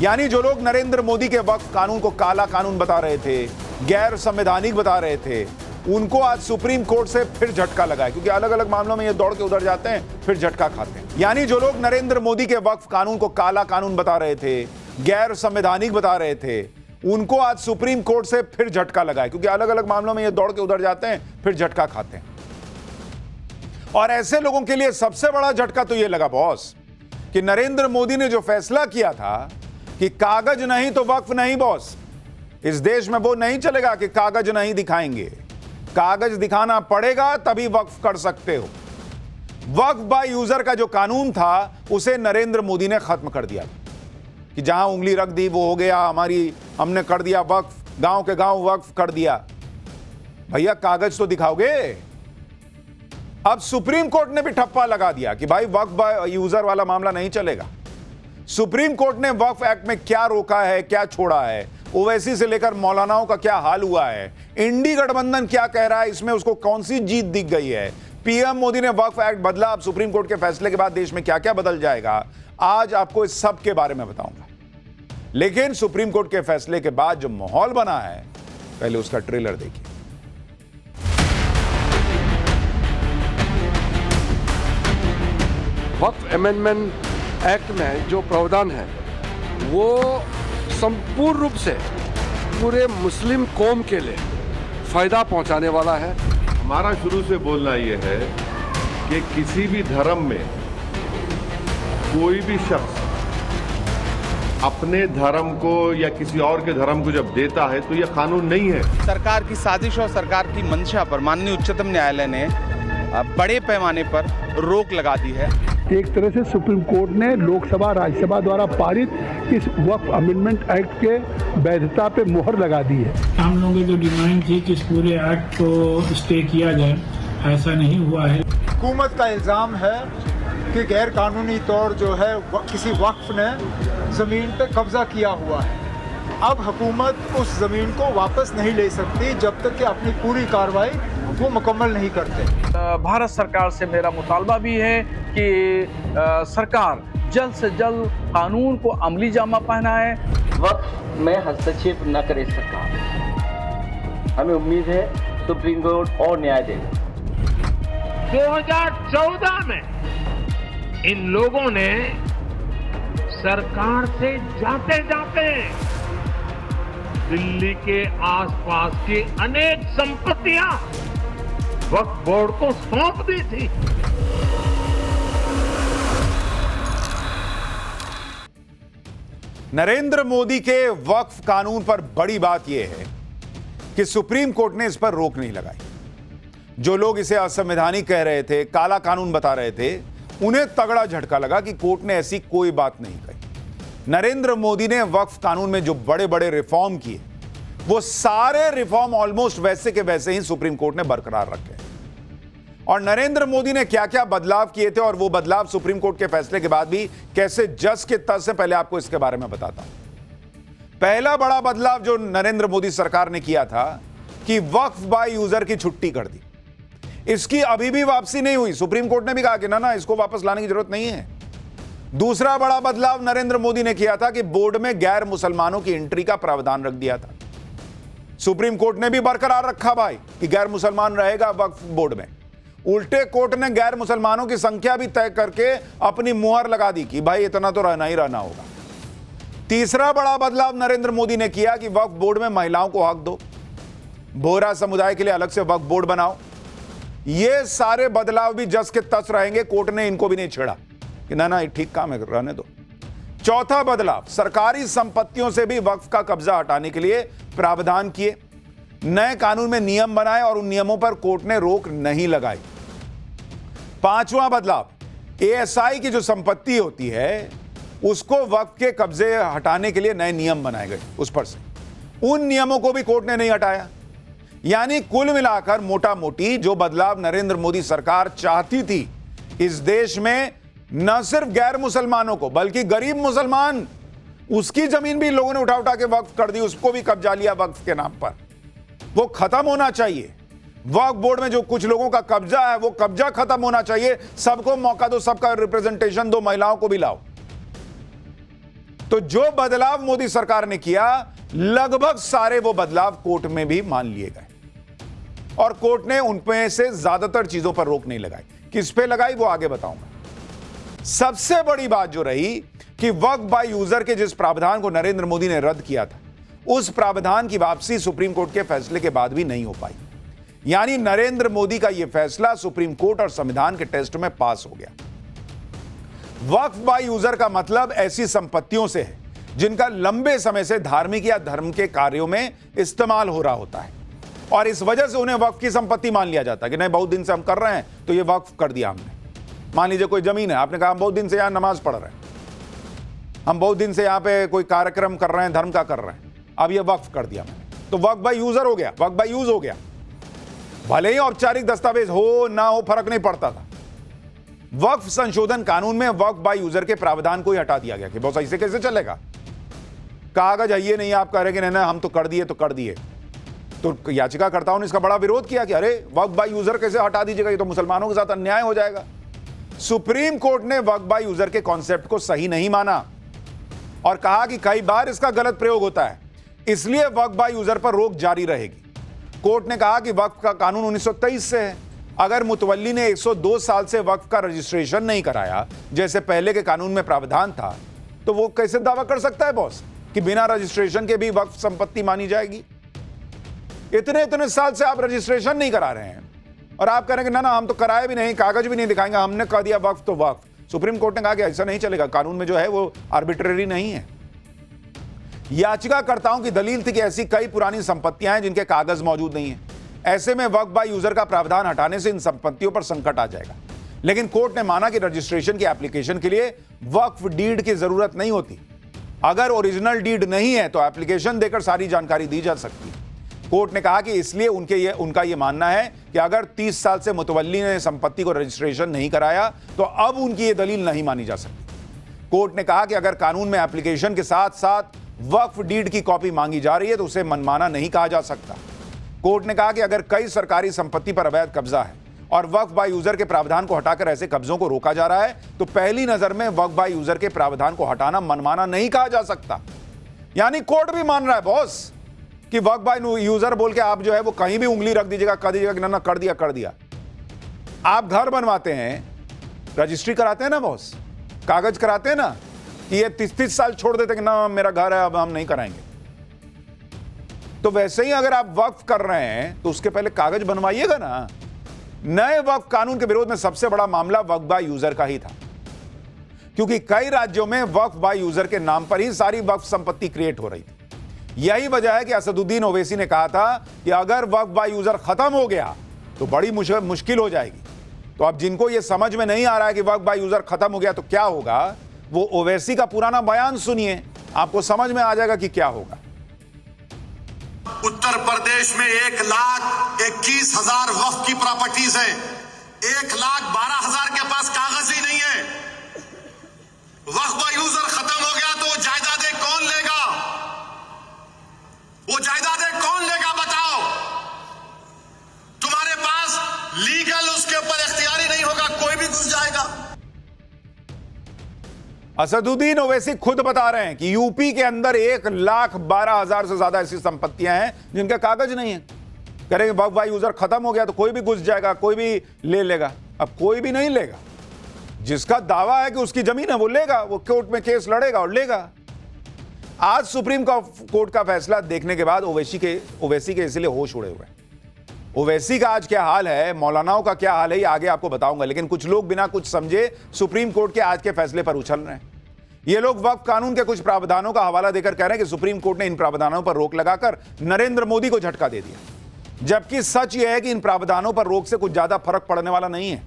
यानी जो लोग नरेंद्र मोदी के वक्फ कानून को काला कानून बता रहे थे, गैर संवैधानिक बता रहे थे, उनको आज सुप्रीम कोर्ट से फिर झटका लगा है, क्योंकि अलग अलग मामलों में ये दौड़ के उधर जाते हैं, फिर झटका खाते हैं। यानी जो लोग नरेंद्र मोदी के वक्फ कानून को काला कानून बता रहे थे, गैर संवैधानिक बता रहे थे, उनको आज सुप्रीम कोर्ट से फिर झटका लगा है, क्योंकि अलग अलग मामलों में ये दौड़ के उधर जाते हैं, फिर झटका खाते हैं। और ऐसे लोगों के लिए सबसे बड़ा झटका तो ये लगा बॉस कि नरेंद्र मोदी ने जो फैसला किया था कि कागज नहीं तो वक्फ नहीं बॉस, इस देश में वो नहीं चलेगा कि कागज नहीं दिखाएंगे, कागज दिखाना पड़ेगा तभी वक्फ कर सकते हो। वक्फ बाय यूजर का जो कानून था उसे नरेंद्र मोदी ने खत्म कर दिया कि जहां उंगली रख दी वो हो गया, हमने कर दिया वक्फ, गांव के गांव वक्फ कर दिया। भैया कागज तो दिखाओगे। अब सुप्रीम कोर्ट ने भी ठप्पा लगा दिया कि भाई वक्फ बाय यूजर वाला मामला नहीं चलेगा। सुप्रीम कोर्ट ने वक्फ एक्ट में क्या रोका है, क्या छोड़ा है, ओवैसी से लेकर मौलानाओं का क्या हाल हुआ है, इंडी गठबंधन क्या कह रहा है, इसमें उसको कौन सी जीत दिख गई है, पीएम मोदी ने वक्फ एक्ट बदला, अब सुप्रीम कोर्ट के फैसले के बाद देश में क्या क्या बदल जाएगा, आज आपको इस सब के बारे में बताऊंगा। लेकिन सुप्रीम कोर्ट के फैसले के बाद जो माहौल बना है, पहले उसका ट्रेलर देखिए। वक्फ अमेंडमेंट एक्ट में जो प्रावधान है वो संपूर्ण रूप से पूरे मुस्लिम कौम के लिए फायदा पहुंचाने वाला है। हमारा शुरू से बोलना यह है कि किसी भी धर्म में कोई भी शख्स अपने धर्म को या किसी और के धर्म को जब देता है तो यह कानून नहीं है। सरकार की साजिश और सरकार की मंशा पर माननीय उच्चतम न्यायालय ने बड़े पैमाने पर रोक लगा दी है। एक तरह से सुप्रीम कोर्ट ने लोकसभा राज्यसभा द्वारा पारित इस वक्फ अमेंडमेंट एक्ट के वैधता पे मुहर लगा दी है। हम लोगों की जो डिमांड थी कि इस पूरे एक्ट को स्टे किया जाए, ऐसा नहीं हुआ है। हुकूमत का इल्ज़ाम है कि गैर कानूनी तौर जो है किसी वक्फ ने ज़मीन पे कब्जा किया हुआ है। अब हुकूमत उस ज़मीन को वापस नहीं ले सकती जब तक कि अपनी पूरी कार्रवाई वो मुकम्मल नहीं करते। भारत सरकार से मेरा मुतालबा भी है कि सरकार जल्द से जल्द कानून को अमली जामा पहनाए, वक्फ में हस्तक्षेप न करे सरकार। हमें उम्मीद है सुप्रीम कोर्ट और न्याय देगा। 2014 में इन लोगों ने सरकार से जाते जाते दिल्ली के आसपास की अनेक संपत्तियां वक्फ बोर्ड को सौंप दी थी। नरेंद्र मोदी के वक्फ कानून पर बड़ी बात यह है कि सुप्रीम कोर्ट ने इस पर रोक नहीं लगाई। जो लोग इसे असंवैधानिक कह रहे थे, काला कानून बता रहे थे, उन्हें तगड़ा झटका लगा कि कोर्ट ने ऐसी कोई बात नहीं कही। नरेंद्र मोदी ने वक्फ कानून में जो बड़े बड़े रिफॉर्म किए, वो सारे रिफॉर्म ऑलमोस्ट वैसे के वैसे ही सुप्रीम कोर्ट ने बरकरार रखे। और नरेंद्र मोदी ने क्या क्या बदलाव किए थे और वो बदलाव सुप्रीम कोर्ट के फैसले के बाद भी कैसे जस के तस से, पहले आपको इसके बारे में बताता हूं। पहला बड़ा बदलाव जो नरेंद्र मोदी सरकार ने किया था कि वक्फ बाय यूजर की छुट्टी कर दी। इसकी अभी भी वापसी नहीं हुई। सुप्रीम कोर्ट ने भी कहा कि ना इसको वापस लाने की जरूरत नहीं है। दूसरा बड़ा बदलाव नरेंद्र मोदी ने किया था कि बोर्ड में गैर मुसलमानों की एंट्री का प्रावधान रख दिया था। सुप्रीम कोर्ट ने भी बरकरार रखा भाई कि गैर मुसलमान रहेगा वक्फ बोर्ड में। उल्टे कोर्ट ने गैर मुसलमानों की संख्या भी तय करके अपनी मुहर लगा दी कि भाई इतना तो रहना ही रहना होगा। तीसरा बड़ा बदलाव नरेंद्र मोदी ने किया कि वक्फ बोर्ड में महिलाओं को हक दो, बोहरा समुदाय के लिए अलग से वक्फ बोर्ड बनाओ। ये सारे बदलाव भी जस के तस रहेंगे, कोर्ट ने इनको भी नहीं छेड़ा कि ना ठीक काम है, रहने दो। चौथा बदलाव, सरकारी संपत्तियों से भी वक्फ का कब्जा हटाने के लिए प्रावधान किए, नए कानून में नियम बनाए और उन नियमों पर कोर्ट ने रोक नहीं लगाई। पांचवा बदलाव, एएसआई की जो संपत्ति होती है उसको वक्फ के कब्जे हटाने के लिए नए नियम बनाए गए, उस पर से उन नियमों को भी कोर्ट ने नहीं हटाया। यानी कुल मिलाकर मोटा मोटी जो बदलाव नरेंद्र मोदी सरकार चाहती थी, इस देश में न सिर्फ गैर मुसलमानों को बल्कि गरीब मुसलमान, उसकी जमीन भी लोगों ने उठा उठा के वक्फ कर दी, उसको भी कब्जा लिया वक्फ के नाम पर। वो खत्म होना चाहिए। वक्फ बोर्ड में जो कुछ लोगों का कब्जा है वो कब्जा खत्म होना चाहिए। सबको मौका दो, सबका रिप्रेजेंटेशन दो, महिलाओं को भी लाओ। तो जो बदलाव मोदी सरकार ने किया, लगभग सारे वो बदलाव कोर्ट में भी मान लिए गए और कोर्ट ने उनमें से ज्यादातर चीजों पर रोक नहीं लगाई। किस पे लगाई वो आगे बताऊंगा। सबसे बड़ी बात जो रही कि वक्फ बाय यूजर के जिस प्रावधान को नरेंद्र मोदी ने रद्द किया था, उस प्रावधान की वापसी सुप्रीम कोर्ट के फैसले के बाद भी नहीं हो पाई। यानी नरेंद्र मोदी का यह फैसला सुप्रीम कोर्ट और संविधान के टेस्ट में पास हो गया। वक्फ बाय यूजर का मतलब ऐसी संपत्तियों से है जिनका लंबे समय से धार्मिक या धर्म के कार्यों में इस्तेमाल हो रहा होता है और इस वजह से उन्हें वक्फ की संपत्ति मान लिया जाता है कि नहीं, बहुत दिन से हम कर रहे हैं तो ये वक्फ कर दिया हमने। मान लीजिए कोई जमीन है, आपने कहा हम बहुत दिन से यहां नमाज पढ़ रहे हैं, हम बहुत दिन से यहां पे कोई कार्यक्रम कर रहे हैं, धर्म का कर रहे हैं, अब ये वक्फ कर दिया मैंने, तो वक्फ बाय यूजर हो गया, वक्फ बाय यूज हो गया। भले ही औपचारिक दस्तावेज हो ना हो, फर्क नहीं पड़ता था। वक्फ संशोधन कानून में वक्फ बाय यूजर के प्रावधान को ही हटा दिया गया कि बहुत ऐसे कैसे चलेगा, कागज है ये नहीं, आप कह रहे कि नहीं हम तो कर दिए तो कर दिए। तो याचिकाकर्ताओं ने इसका बड़ा विरोध किया कि अरे वक्फ बाय यूजर कैसे हटा दीजिएगा, ये तो मुसलमानों के साथ अन्याय हो जाएगा। सुप्रीम कोर्ट ने वक्फ बाय यूजर के कॉन्सेप्ट को सही नहीं माना और कहा कि कई बार इसका गलत प्रयोग होता है, इसलिए वक्फ बाय यूजर पर रोक जारी रहेगी। कोर्ट ने कहा कि वक्फ का कानून 1923 से है, अगर मुतवल्ली ने 102 साल से वक्फ का रजिस्ट्रेशन नहीं कराया जैसे पहले के कानून में प्रावधान था, तो वो कैसे दावा कर सकता है बॉस कि बिना रजिस्ट्रेशन के भी वक्फ संपत्ति मानी जाएगी? इतने साल से आप रजिस्ट्रेशन नहीं करा रहे हैं और आप कह रहे हैं कि ना हम तो कराए भी नहीं, कागज भी नहीं दिखाएंगे, हमने कह दिया वक्फ तो वक्फ। सुप्रीम कोर्ट ने कहा कि ऐसा नहीं चलेगा, कानून में जो है वो आर्बिट्रेरी नहीं है। याचिकाकर्ताओं की दलील थी कि ऐसी कई पुरानी संपत्तियां हैं जिनके कागज मौजूद नहीं है, ऐसे में वक्फ बाय यूजर का प्रावधान हटाने से इन संपत्तियों पर संकट आ जाएगा। लेकिन कोर्ट ने माना कि रजिस्ट्रेशन की एप्लीकेशन के लिए वक्फ डीड की जरूरत नहीं होती। अगर ओरिजिनल डीड नहीं है तो एप्लीकेशन देकर सारी जानकारी दी जा सकती है। कोर्ट ने कहा कि इसलिए उनका यह मानना है कि अगर 30 साल से मुतवल्ली ने संपत्ति को रजिस्ट्रेशन नहीं कराया तो अब उनकी यह दलील नहीं मानी जा सकती। कोर्ट ने कहा कि अगर कानून में एप्लीकेशन के साथ साथ वक्फ डीड की कॉपी मांगी जा रही है तो उसे मनमाना नहीं कहा जा सकता। कोर्ट ने कहा कि अगर कई सरकारी संपत्ति पर अवैध कब्जा है और वक्फ बाय यूजर के प्रावधान को हटाकर ऐसे कब्जों को रोका जा रहा है तो पहली नजर में वक्फ बाय यूजर के प्रावधान को हटाना मनमाना नहीं कहा जा सकता। यानी कोर्ट भी मान रहा है बॉस कि वक्फ बाय यूजर बोल के आप जो है वो कहीं भी उंगली रख दीजिएगा, कह दीजिएगा कि ना कर दिया। आप घर बनवाते हैं, रजिस्ट्री कराते हैं ना बॉस, कागज कराते हैं ना कि ये 30 साल छोड़ देते कि ना मेरा घर है अब हम नहीं कराएंगे। तो वैसे ही अगर आप वक्फ कर रहे हैं तो उसके पहले कागज बनवाइएगा ना। नए वक्फ कानून के विरोध में सबसे बड़ा मामला वक्फ बाय यूजर का ही था, क्योंकि कई राज्यों में वक्फ बाय यूजर के नाम पर ही सारी वक्फ संपत्ति क्रिएट हो रही थी। यही वजह है कि असदुद्दीन ओवैसी ने कहा था कि अगर वक्फ बाय यूजर खत्म हो गया तो बड़ी मुश्किल हो जाएगी। तो अब जिनको यह समझ में नहीं आ रहा है कि वक्फ बाय यूजर खत्म हो गया तो क्या होगा, वो ओवैसी का पुराना बयान सुनिए, आपको समझ में आ जाएगा कि क्या होगा। उत्तर प्रदेश में 1,21,000 वक्फ की प्रॉपर्टीज है, 1,12,000 के पास कागज ही नहीं है। वक्फ बाय यूजर खत्म हो गया तो जायदादें कौन लेगा? वो जायदादें कौन लेगा बताओ? तुम्हारे पास लीगल उसके ऊपर इख्तियारी नहीं होगा, कोई भी घुस जाएगा। असदुद्दीन ओवैसी खुद बता रहे हैं कि यूपी के अंदर 1,12,000 से ज्यादा ऐसी संपत्तियां हैं जिनके कागज नहीं है। कह रहे हैं वक्फ बाय यूजर खत्म हो गया तो कोई भी घुस जाएगा, कोई भी ले लेगा। अब कोई भी नहीं लेगा, जिसका दावा है कि उसकी जमीन है वो लेगा, वो कोर्ट में केस लड़ेगा और लेगा। आज सुप्रीम कोर्ट का फैसला देखने के बाद ओवैसी के इसलिए होश उड़े हुए हैं। ओवैसी का आज क्या हाल है, मौलानाओं का क्या हाल है, ये आगे आपको बताऊंगा। लेकिन कुछ लोग बिना कुछ समझे सुप्रीम कोर्ट के आज के फैसले पर उछल रहे हैं। ये लोग वक्फ कानून के कुछ प्रावधानों का हवाला देकर कह रहे हैं कि सुप्रीम कोर्ट ने इन प्रावधानों पर रोक लगाकर नरेंद्र मोदी को झटका दे दिया, जबकि सच यह है कि इन प्रावधानों पर रोक से कुछ ज्यादा फर्क पड़ने वाला नहीं है।